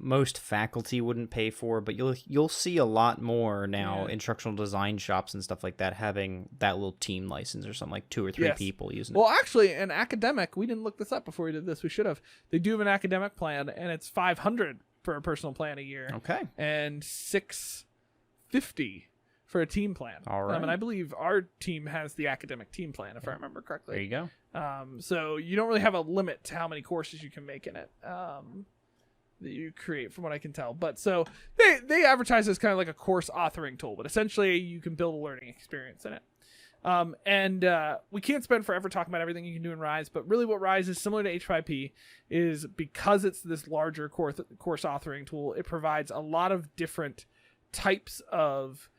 most faculty wouldn't pay for, but you'll see a lot more now instructional design shops and stuff like that having that little team license or something, like 2 or 3 people using it. Well, actually, an academic, we didn't look this up before we did this. We should have. They do have an academic plan, and it's $500 for a personal plan a year. Okay. And $650 for a team plan. All right. And I believe our team has the academic team plan, if I remember correctly. There you go. So you don't really have a limit to how many courses you can make in it that you create, from what I can tell. But so they advertise as kind of like a course authoring tool, but essentially you can build a learning experience in it. We can't spend forever talking about everything you can do in Rise, but really what Rise is similar to H5P is because it's this larger course authoring tool, it provides a lot of different types of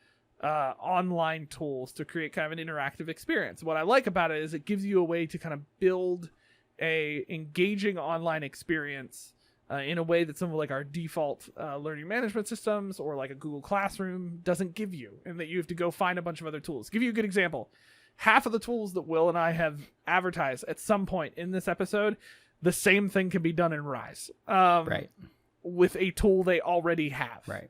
online tools to create kind of an interactive experience. What I like about it is it gives you a way to kind of build a engaging online experience in a way that some of like our default learning management systems or like a Google Classroom doesn't give you, and that you have to go find a bunch of other tools. Give you a good example. Half of the tools that Will and I have advertised at some point in this episode, the same thing can be done in Rise. Right. With a tool they already have. Right.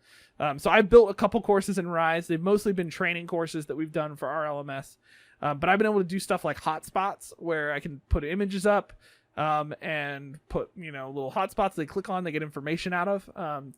So I've built a couple courses in Rise. They've mostly been training courses that we've done for our LMS. But I've been able to do stuff like hotspots where I can put images up and put, little hotspots they click on, they get information out of.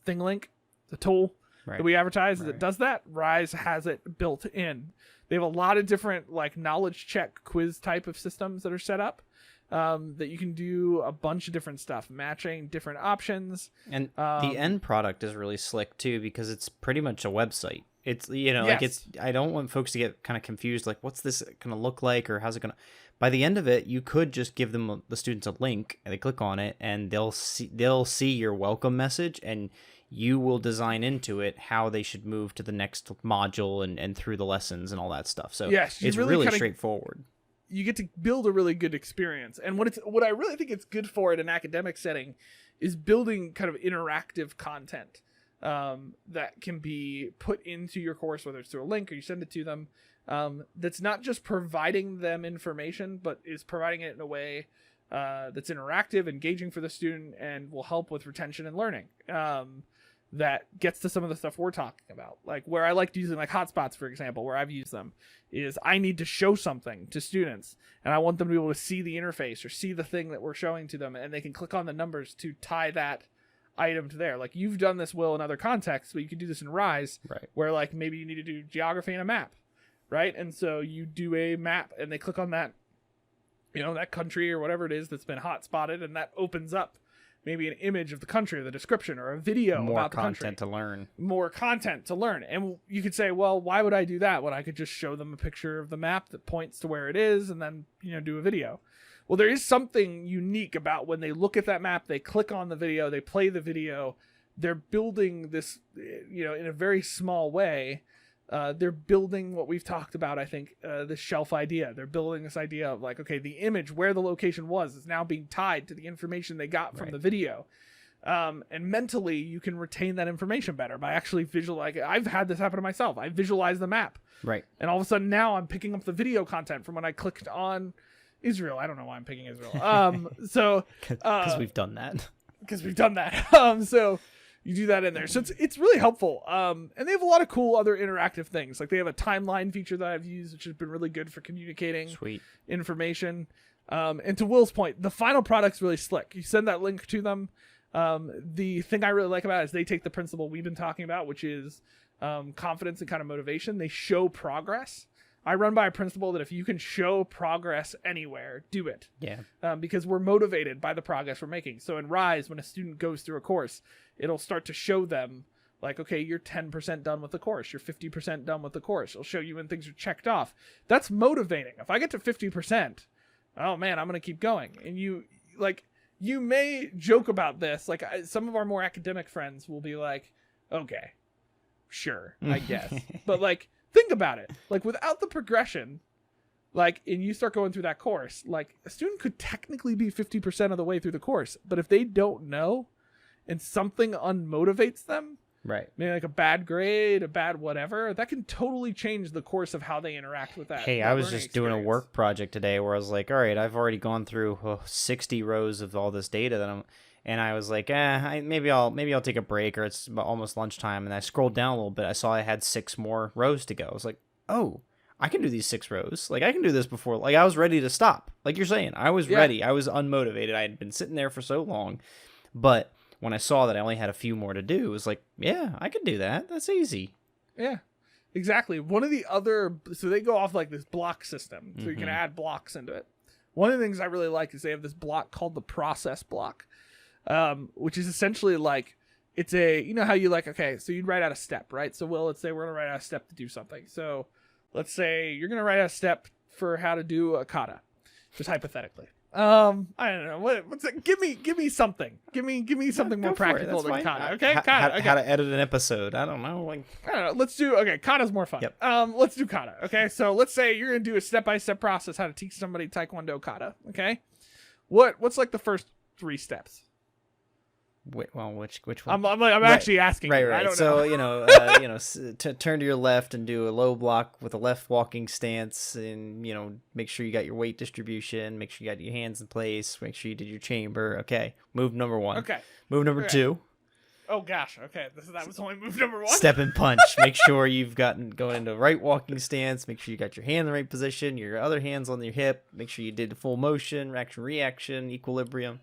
ThingLink, the tool that we advertise that does that. Rise has it built in. They have a lot of different like knowledge check quiz type of systems that are set up. That you can do a bunch of different stuff, matching different options. And the end product is really slick too, because it's pretty much a website. It's, like I don't want folks to get kind of confused, like what's this going to look like, or how's it going to, by the end of it, you could just give them, the students, a link and they click on it and they'll see your welcome message, and you will design into it how they should move to the next module and through the lessons and all that stuff. So it's really straightforward. You get to build a really good experience. And what I really think it's good for in an academic setting is building kind of interactive content that can be put into your course, whether it's through a link or you send it to them, that's not just providing them information, but is providing it in a way that's interactive, engaging for the student, and will help with retention and learning. That gets to some of the stuff we're talking about. Like where I liked using like hotspots, for example, where I've used them is I need to show something to students and I want them to be able to see the interface or see the thing that we're showing to them, and they can click on the numbers to tie that item to there. Like you've done this, Will, in other contexts, but you could do this in Rise, right? Where like maybe you need to do geography and a map, right? And so you do a map and they click on that, that country or whatever it is that's been hotspotted, and that opens up maybe an image of the country or the description or a video about the country. More content to learn. And you could say, well, why would I do that when I could just show them a picture of the map that points to where it is and then, do a video? Well, there is something unique about when they look at that map, they click on the video, they play the video, they're building this, in a very small way. They're building what we've talked about, I think, this shelf idea. They're building this idea of like, okay, the image where the location was is now being tied to the information they got from the video. And mentally, you can retain that information better by actually visualizing. I've had this happen to myself. I visualize the map. Right. And all of a sudden now I'm picking up the video content from when I clicked on Israel. I don't know why I'm picking Israel. Because we've done that. Because we've done that. So you do that in there. So it's really helpful. And they have a lot of cool other interactive things. Like they have a timeline feature that I've used, which has been really good for communicating information. And to Will's point, the final product's really slick. You send that link to them. The thing I really like about it is they take the principle we've been talking about, which is confidence and kind of motivation. They show progress. I run by a principle that if you can show progress anywhere, do it. Yeah. Because we're motivated by the progress we're making. So in Rise, when a student goes through a course, it'll start to show them like, okay, you're 10% done with the course. You're 50% done with the course. It'll show you when things are checked off. That's motivating. If I get to 50%, oh man, I'm gonna keep going. And you may joke about this. Like some of our more academic friends will be like, okay, sure, I guess. But like, think about it. Like without the progression, like, and you start going through that course, like a student could technically be 50% of the way through the course. But if they don't know and something unmotivates them, Right. maybe like a bad grade, a bad whatever, that can totally change the course of how they interact with that. Hey, that I was learning just doing a experience. work project today where I was like, all right, I've already gone through 60 rows of all this data and I was like, maybe I'll take a break, or it's almost lunchtime. And I scrolled down a little bit. I saw I had 6 more rows to go. I was like, oh, I can do these 6 rows. Like I can do this before. Like I was ready to stop. Like you're saying, I was ready. I was unmotivated. I had been sitting there for so long, but when I saw that I only had a few more to do, it was like, yeah, I could do that. That's easy. Yeah, exactly. One of the other, so they go off like this block system, so you can Mhm. add blocks into it. One of the things I really like is they have this block called the process block, which is essentially like, it's a, you know how you like, okay, so you'd write out a step, right? So let's say we're going to write out a step to do something. So let's say you're going to write out a step for how to do a kata, just hypothetically. I don't know. What's it? Give me something. Give me something Go more for it, practical that's than fine. kata. Okay, How, kata. Okay. how to edit an episode. I don't know. Like, I don't know. Let's do kata's more fun. Yep. Let's do kata. Okay, so let's say you're gonna do a step-by-step process how to teach somebody taekwondo kata. Okay, what's like the first 3 steps? well, which one? I'm Right. actually asking. you. I Right. don't So know. turn to your left and do a low block with a left walking stance, and make sure you got your weight distribution. Make sure you got your hands in place. Make sure you did your chamber. Okay. Move number 1. Okay. Move number Okay. 2. Oh gosh. Okay. That was only move number 1. Step and punch. Make sure you've gotten going into right walking stance. Make sure you got your hand in the right position. Your other hand's on your hip. Make sure you did the full motion, action, reaction, equilibrium.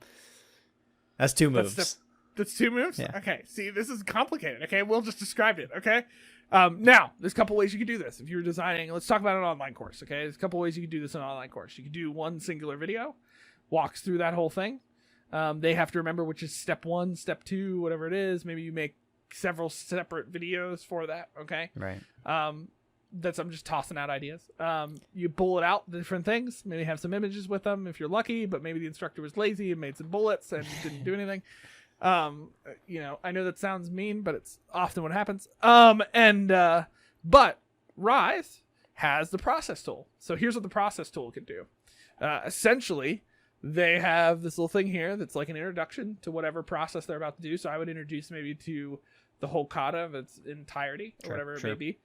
That's 2 moves. That's 2 moves? Yeah. Okay. See, this is complicated. Okay. We'll just describe it. Okay. Now, there's a couple ways you could do this. If you're designing, let's talk about an online course. Okay. There's a couple ways you could do this in an online course. You could do one singular video, walks through that whole thing. They have to remember which is step 1, step 2, whatever it is. Maybe you make several separate videos for that. Okay. Right. I'm just tossing out ideas. You bullet out the different things. Maybe have some images with them if you're lucky, but maybe the instructor was lazy and made some bullets and didn't do anything. I know that sounds mean, but it's often what happens. But Rise has the process tool. So here's what the process tool can do. Essentially, they have this little thing here that's like an introduction to whatever process they're about to do. So I would introduce maybe to the whole kata of its entirety, or whatever it may be.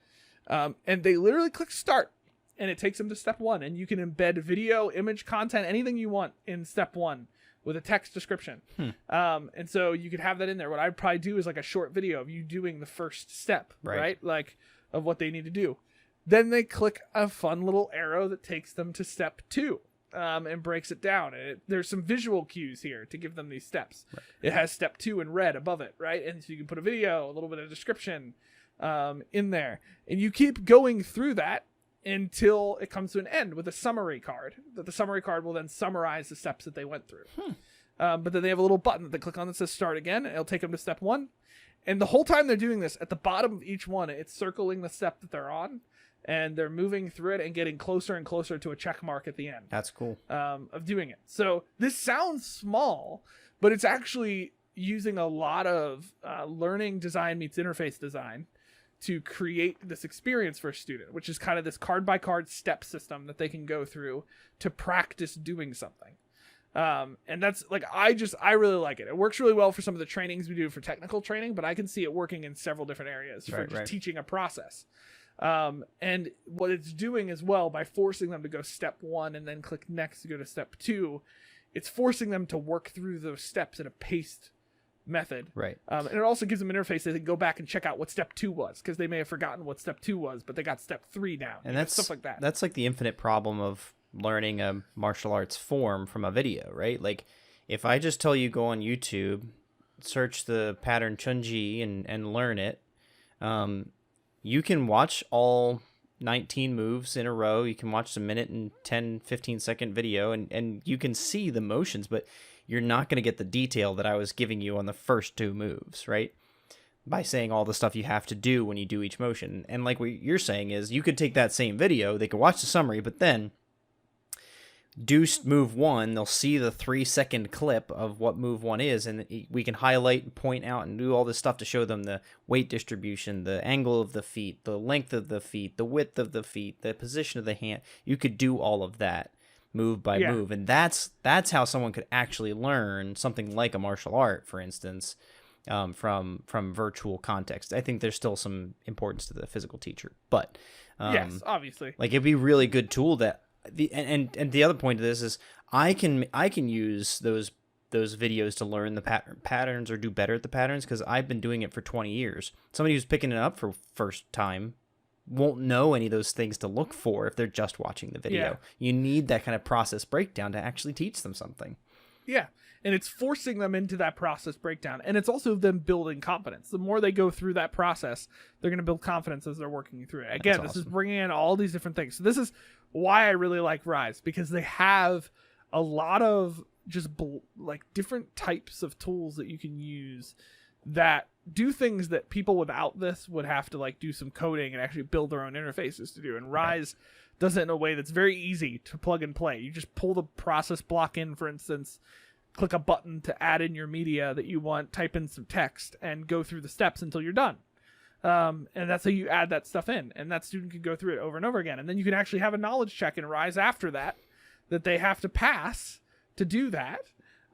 And they literally click start, and it takes them to step 1. And you can embed video, image, content, anything you want in step 1 with a text description. And so you could have that in there. What I'd probably do is like a short video of you doing the first step, right? Like of what they need to do. Then they click a fun little arrow that takes them to step 2. And breaks it down. And there's some visual cues here to give them these steps. Right. It has step 2 in red above it, right? And so you can put a video, a little bit of description in there. And you keep going through that until it comes to an end with a summary card. That the summary card will then summarize the steps that they went through. But then they have a little button that they click on that says start again. And it'll take them to step 1. And the whole time they're doing this, at the bottom of each one, it's circling the step that they're on. And they're moving through it and getting closer and closer to a check mark at the end. That's cool. Of doing it. So this sounds small, but it's actually using a lot of learning design meets interface design to create this experience for a student, which is kind of this card by card step system that they can go through to practice doing something. And that's like, I really like it. It works really well for some of the trainings we do for technical training, but I can see it working in several different areas for just teaching a process. And what it's doing as well, by forcing them to go step 1 and then click next to go to step 2, it's forcing them to work through those steps in a paced method. Right. And it also gives them an interface that they can go back and check out what step 2 was, because they may have forgotten what step 2 was, but they got step 3 down. And that's stuff like that. That's like the infinite problem of learning a martial arts form from a video, right? Like if I just tell you go on YouTube, search the pattern Chun-Ji and learn it, you can watch all 19 moves in a row. You can watch a minute and 10, 15 second video and you can see the motions, but you're not going to get the detail that I was giving you on the first 2 moves, right? By saying all the stuff you have to do when you do each motion. And like what you're saying is you could take that same video, they could watch the summary, but then move 1, they'll see the 3-second clip of what move 1 is, and we can highlight and point out and do all this stuff to show them the weight distribution, the angle of the feet, the length of the feet, the width of the feet, the position of the hand. You could do all of that move by move, and that's how someone could actually learn something like a martial art, for instance, from virtual context. I think there's still some importance to the physical teacher, but yes, obviously, like it'd be a really good tool that and the other point of this is I can use those videos to learn the patterns or do better at the patterns, because I've been doing it for 20 years. Somebody who's picking it up for first time won't know any of those things to look for if they're just watching the video. Yeah. You need that kind of process breakdown to actually teach them something. Yeah. And it's forcing them into that process breakdown. And it's also them building confidence. The more they go through that process, they're going to build confidence as they're working through it. Again, this is bringing in all these different things. So this is why I really like Rise, because they have a lot of just like different types of tools that you can use that do things that people without this would have to like do some coding and actually build their own interfaces to do. And Rise does it in a way that's very easy to plug and play. You just pull the process block in, for instance, click a button to add in your media that you want, type in some text, and go through the steps until you're done. And that's how you add that stuff in. And that student can go through it over and over again. And then you can actually have a knowledge check in Rise after that they have to pass to do that.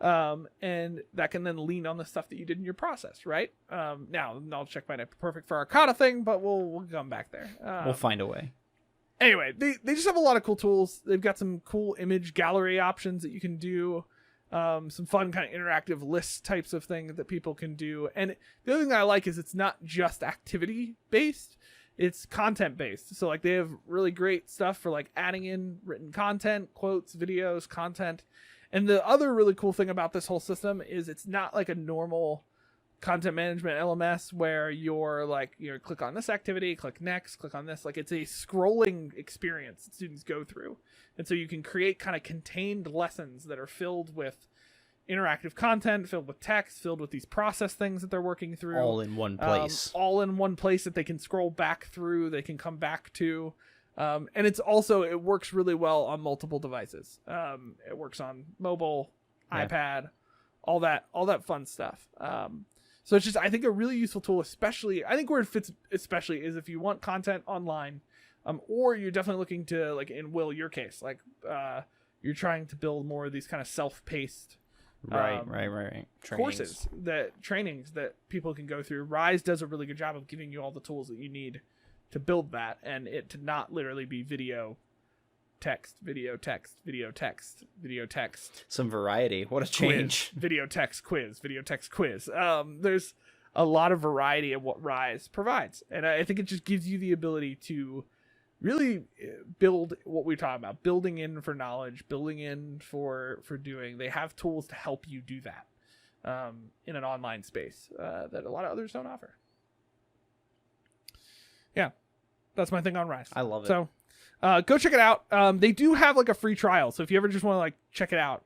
And that can then lean on the stuff that you did in your process, right? Now, the knowledge check might not be perfect for our kata thing, but we'll come back there. We'll find a way. Anyway, they just have a lot of cool tools. They've got some cool image gallery options that you can do. Some fun kind of interactive list types of things that people can do. And the other thing that I like is it's not just activity based, it's content based. So like they have really great stuff for like adding in written content, quotes, videos, content. And the other really cool thing about this whole system is it's not like a normal content management LMS where you're like, click on this activity, click next, click on this. Like it's a scrolling experience that students go through. And so you can create kind of contained lessons that are filled with interactive content, filled with text, filled with these process things that they're working through. All in one place. All in one place that they can scroll back through, they can come back to. And it works really well on multiple devices. It works on mobile, iPad, all that fun stuff. So it's just, I think, a really useful tool, especially, I think where it fits especially is if you want content online, or you're definitely looking to, like in Will, your case, like you're trying to build more of these kind of self-paced right. trainings that people can go through. Rise does a really good job of giving you all the tools that you need to build that, and it to not literally be video, text, video, text, video, text, video, text. Some variety. What a change. Quiz, video, text, quiz, video, text, quiz. There's a lot of variety of what Rise provides, and I think it just gives you the ability to really build what we're talking about, building in for knowledge, building in for doing. They have tools to help you do that in an online space that a lot of others don't offer. Yeah, that's my thing on Rise. I love it. So go check it out. They do have like a free trial, so if you ever just want to like check it out,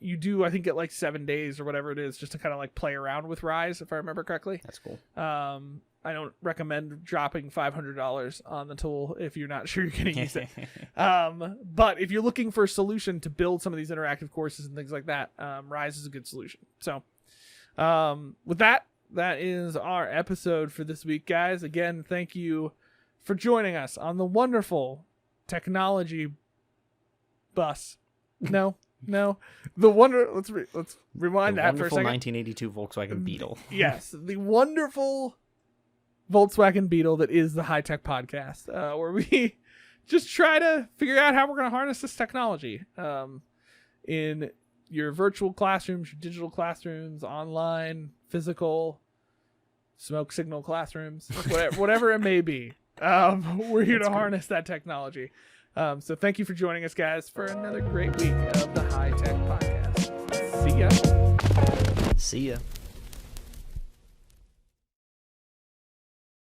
you do, I think, get like 7 days or whatever it is just to kind of like play around with Rise, if I remember correctly. That's cool. I don't recommend dropping $500 on the tool if you're not sure you're going to use it. But if you're looking for a solution to build some of these interactive courses and things like that, Rise is a good solution. So with that is our episode for this week, guys. Again, thank you for joining us on the wonderful technology bus. No. Let's rewind that for a second. 1982 Volkswagen Beetle. Yes, the wonderful Volkswagen Beetle that is the High Tech Podcast, where we just try to figure out how we're going to harness this technology in your virtual classrooms, your digital classrooms, online, physical, smoke signal classrooms, whatever it may be. We're here to harness that technology. So thank you for joining us, guys, for another great week of the High Tech Podcast. See ya. See ya.